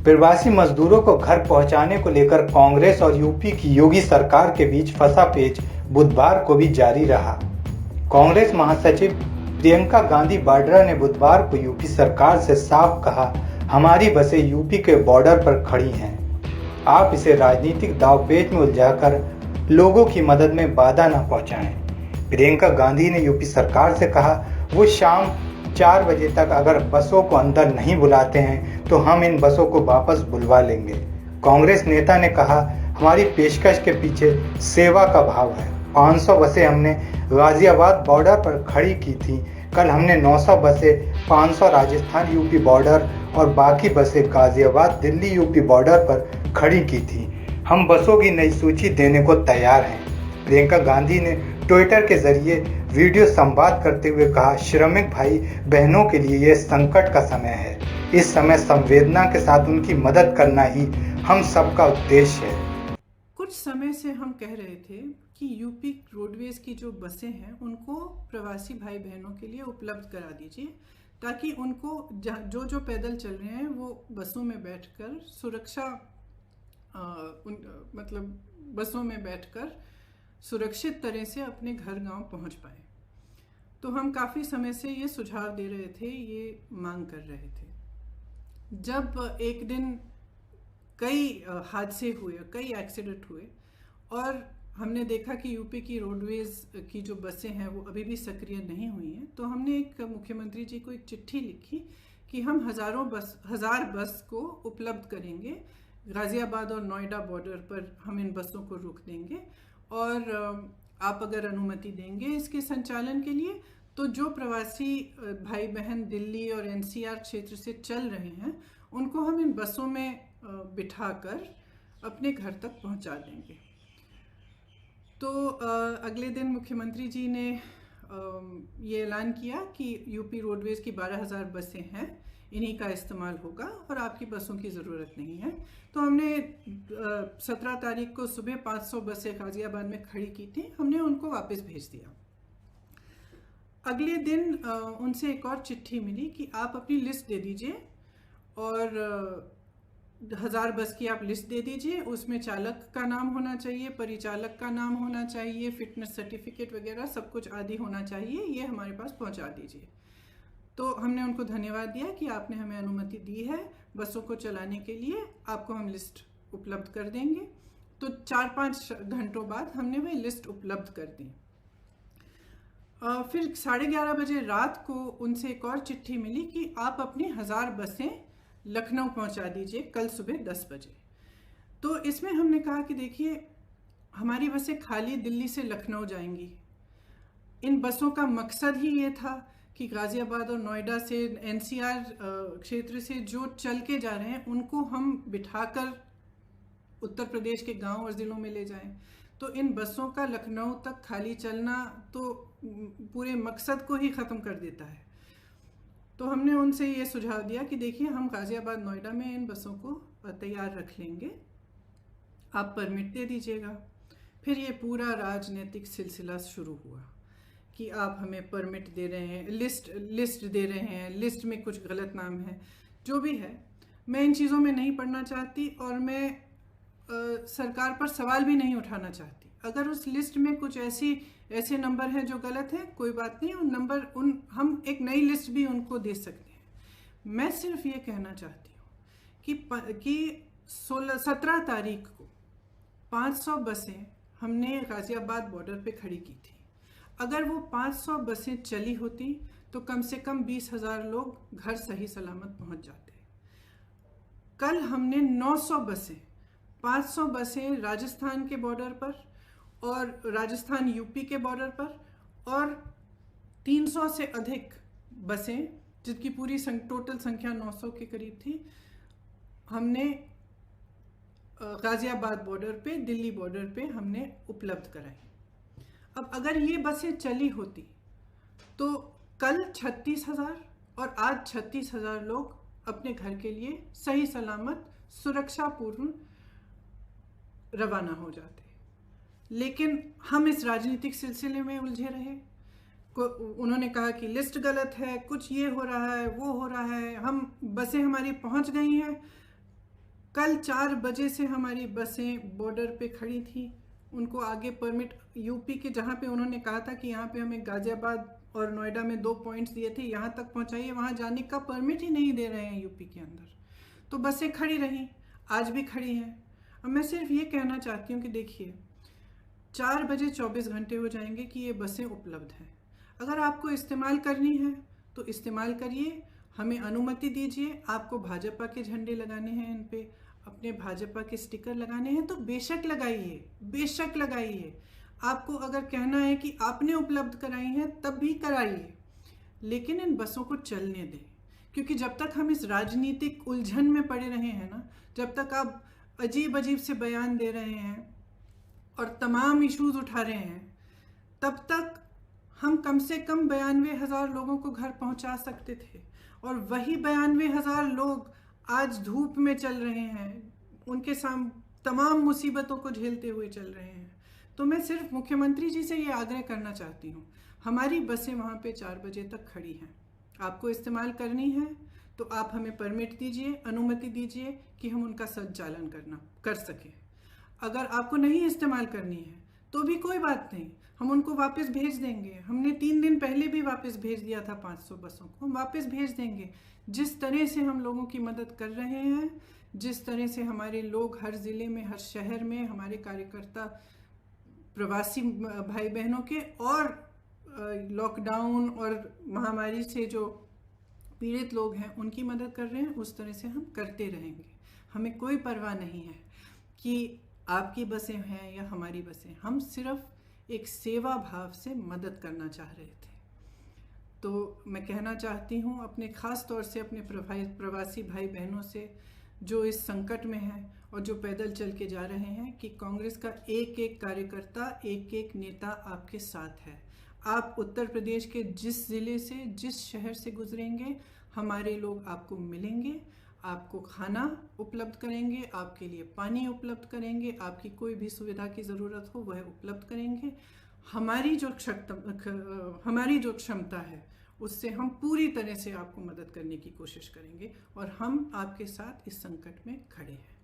प्रवासी मजदूरों को घर पहुंचाने को लेकर कांग्रेस और यूपी की योगी सरकार के बीच फंसा पेच बुधवार को भी जारी रहा। कांग्रेस महासचिव प्रियंका गांधी वाड्रा ने बुधवार को यूपी सरकार से साफ कहा, हमारी बसें यूपी के बॉर्डर पर खड़ी हैं। आप इसे राजनीतिक दांवपेच में उलझाकर लोगों की मदद में बाधा न पहुंचाएं। प्रियंका गांधी ने यूपी सरकार से कहा, वो शाम 4 बजे तक अगर बसों को अंदर नहीं बुलाते हैं तो हम इन बसों को वापस बुलवा लेंगे। कांग्रेस नेता ने कहा, हमारी पेशकश के पीछे सेवा का भाव है। 500 बसें हमने गाजियाबाद बॉर्डर पर खड़ी की थी। कल हमने 900 बसें 500 राजस्थान यूपी बॉर्डर और बाकी बसें गाजियाबाद दिल्ली यूपी बॉर्डर पर खड़ी की थी। हम बसों की नई सूची देने को तैयार हैं। प्रियंका गांधी ने ट्विटर के जरिए वीडियो संवाद करते हुए कहा, श्रमिक भाई बहनों के लिए यह संकट का समय है। इस समय संवेदना के साथ उनकी मदद करना ही हम सबका उद्देश्य है। कुछ समय से हम कह रहे थे कि यूपी रोडवेज की जो बसें हैं उनको प्रवासी भाई बहनों के लिए उपलब्ध करा दीजिए, ताकि उनको जो पैदल चल रहे हैं वो बसों में बैठकर सुरक्षा बसों में बैठकर सुरक्षित तरह से अपने घर गांव पहुंच पाए। तो हम काफ़ी समय से ये सुझाव दे रहे थे, ये मांग कर रहे थे। जब एक दिन कई हादसे हुए, कई एक्सीडेंट हुए और हमने देखा कि यूपी की रोडवेज की जो बसें हैं वो अभी भी सक्रिय नहीं हुई हैं, तो हमने एक मुख्यमंत्री जी को एक चिट्ठी लिखी कि हम हज़ार बस को उपलब्ध करेंगे। गाज़ियाबाद और नोएडा बॉर्डर पर हम इन बसों को रोक देंगे और आप अगर अनुमति देंगे इसके संचालन के लिए, तो जो प्रवासी भाई बहन दिल्ली और एनसीआर क्षेत्र से चल रहे हैं उनको हम इन बसों में बिठाकर अपने घर तक पहुंचा देंगे। तो अगले दिन मुख्यमंत्री जी ने ये ऐलान किया कि यूपी रोडवेज की 12,000 बसें हैं, इन्हीं का इस्तेमाल होगा और आपकी बसों की ज़रूरत नहीं है। तो हमने 17 तारीख को सुबह 500 बसें गाज़ियाबाद में खड़ी की थी, हमने उनको वापस भेज दिया। अगले दिन उनसे एक और चिट्ठी मिली कि आप अपनी लिस्ट दे दीजिए और 1000 बस की आप लिस्ट दे दीजिए, उसमें चालक का नाम होना चाहिए, परिचालक का नाम होना चाहिए, फिटनेस सर्टिफिकेट वगैरह सब कुछ आदि होना चाहिए, ये हमारे पास पहुंचा दीजिए। तो हमने उनको धन्यवाद दिया कि आपने हमें अनुमति दी है बसों को चलाने के लिए, आपको हम लिस्ट उपलब्ध कर देंगे। तो 4-5 घंटों बाद हमने वह लिस्ट उपलब्ध कर दी। फिर 11:30 बजे रात को उनसे एक और चिट्ठी मिली कि आप अपनी 1000 बसें लखनऊ पहुंचा दीजिए कल सुबह 10 बजे। तो इसमें हमने कहा कि देखिए, हमारी बसें खाली दिल्ली से लखनऊ जाएंगी। इन बसों का मकसद ही ये था कि गाज़ियाबाद और नोएडा से एनसीआर क्षेत्र से जो चल के जा रहे हैं उनको हम बिठाकर उत्तर प्रदेश के गांव और ज़िलों में ले जाएं। तो इन बसों का लखनऊ तक खाली चलना तो पूरे मकसद को ही ख़त्म कर देता है। तो हमने उनसे ये सुझाव दिया कि देखिए, हम गाज़ियाबाद नोएडा में इन बसों को तैयार रख लेंगे, आप परमिट दे दीजिएगा। फिर ये पूरा राजनीतिक सिलसिला शुरू हुआ कि आप हमें परमिट दे रहे हैं, लिस्ट दे रहे हैं, लिस्ट में कुछ गलत नाम है। जो भी है, मैं इन चीज़ों में नहीं पढ़ना चाहती और मैं सरकार पर सवाल भी नहीं उठाना चाहती। अगर उस लिस्ट में कुछ ऐसे नंबर हैं जो गलत हैं, कोई बात नहीं, हम एक नई लिस्ट भी उनको दे सकते हैं। मैं सिर्फ ये कहना चाहती हूँ कि 17 तारीख को 500 बसें हमने गाज़ियाबाद बॉर्डर पे खड़ी की थी। अगर वो 500 बसें चली होती तो कम से कम 20,000 लोग घर सही सलामत पहुंच जाते। कल हमने 900 बसें, 500 बसें राजस्थान के बॉर्डर पर और राजस्थान यूपी के बॉर्डर पर और 300 से अधिक बसें, जिनकी पूरी टोटल संख्या 900 के करीब थी, हमने गाज़ियाबाद बॉर्डर पे, दिल्ली बॉर्डर पे हमने उपलब्ध कराई। अब अगर ये बसें चली होती तो कल 36,000 और आज 36,000 लोग अपने घर के लिए सही सलामत सुरक्षापूर्ण रवाना हो जाते। लेकिन हम इस राजनीतिक सिलसिले में उलझे रहे। उन्होंने कहा कि लिस्ट गलत है, कुछ ये हो रहा है, वो हो रहा है, बसें हमारी पहुंच गई हैं। कल 4 बजे से हमारी बसें बॉर्डर पे खड़ी थी, उनको आगे परमिट यूपी के, जहाँ पे उन्होंने कहा था कि यहाँ पे हमें गाजियाबाद और नोएडा में 2 पॉइंट्स दिए थे, यहाँ तक पहुँचाइए, वहाँ जाने का परमिट ही नहीं दे रहे हैं यूपी के अंदर। तो बसें खड़ी रहीं, आज भी खड़ी हैं। अब मैं सिर्फ ये कहना चाहती हूँ कि देखिए, 4 बजे 24 घंटे हो जाएंगे कि ये बसें उपलब्ध हैं। अगर आपको इस्तेमाल करनी है तो इस्तेमाल करिए, हमें अनुमति दीजिए। आपको भाजपा के झंडे लगाने हैं, इन पे अपने भाजपा के स्टिकर लगाने हैं तो बेशक लगाइए, बेशक लगाइए। आपको अगर कहना है कि आपने उपलब्ध कराई हैं तब भी कराइए, लेकिन इन बसों को चलने दें। क्योंकि जब तक हम इस राजनीतिक उलझन में पड़े रहे हैं ना, जब तक आप अजीब अजीब से बयान दे रहे हैं और तमाम इश्यूज उठा रहे हैं, तब तक हम कम से कम 92,000 लोगों को घर पहुंचा सकते थे। और वही 92,000 लोग आज धूप में चल रहे हैं, उनके सामने तमाम मुसीबतों को झेलते हुए चल रहे हैं। तो मैं सिर्फ मुख्यमंत्री जी से ये आग्रह करना चाहती हूँ, हमारी बसें वहाँ पे 4 बजे तक खड़ी हैं, आपको इस्तेमाल करनी है तो आप हमें परमिट दीजिए, अनुमति दीजिए कि हम उनका संचालन कर सकें। अगर आपको नहीं इस्तेमाल करनी है तो भी कोई बात नहीं, हम उनको वापस भेज देंगे। हमने 3 दिन पहले भी वापस भेज दिया था 500 बसों को, हम वापस भेज देंगे। जिस तरह से हम लोगों की मदद कर रहे हैं, जिस तरह से हमारे लोग हर ज़िले में, हर शहर में, हमारे कार्यकर्ता प्रवासी भाई बहनों के और लॉकडाउन और महामारी से जो पीड़ित लोग हैं उनकी मदद कर रहे हैं, उस तरह से हम करते रहेंगे। हमें कोई परवाह नहीं है कि आपकी बसें हैं या हमारी बसें, हम सिर्फ एक सेवा भाव से मदद करना चाह रहे थे। तो मैं कहना चाहती हूँ अपने ख़ास तौर से अपने प्रवासी भाई बहनों से जो इस संकट में हैं और जो पैदल चल के जा रहे हैं, कि कांग्रेस का एक एक कार्यकर्ता, एक एक नेता आपके साथ है। आप उत्तर प्रदेश के जिस ज़िले से, जिस शहर से गुजरेंगे, हमारे लोग आपको मिलेंगे, आपको खाना उपलब्ध करेंगे, आपके लिए पानी उपलब्ध करेंगे, आपकी कोई भी सुविधा की ज़रूरत हो वह उपलब्ध करेंगे। हमारी जो क्षमता है उससे हम पूरी तरह से आपको मदद करने की कोशिश करेंगे और हम आपके साथ इस संकट में खड़े हैं।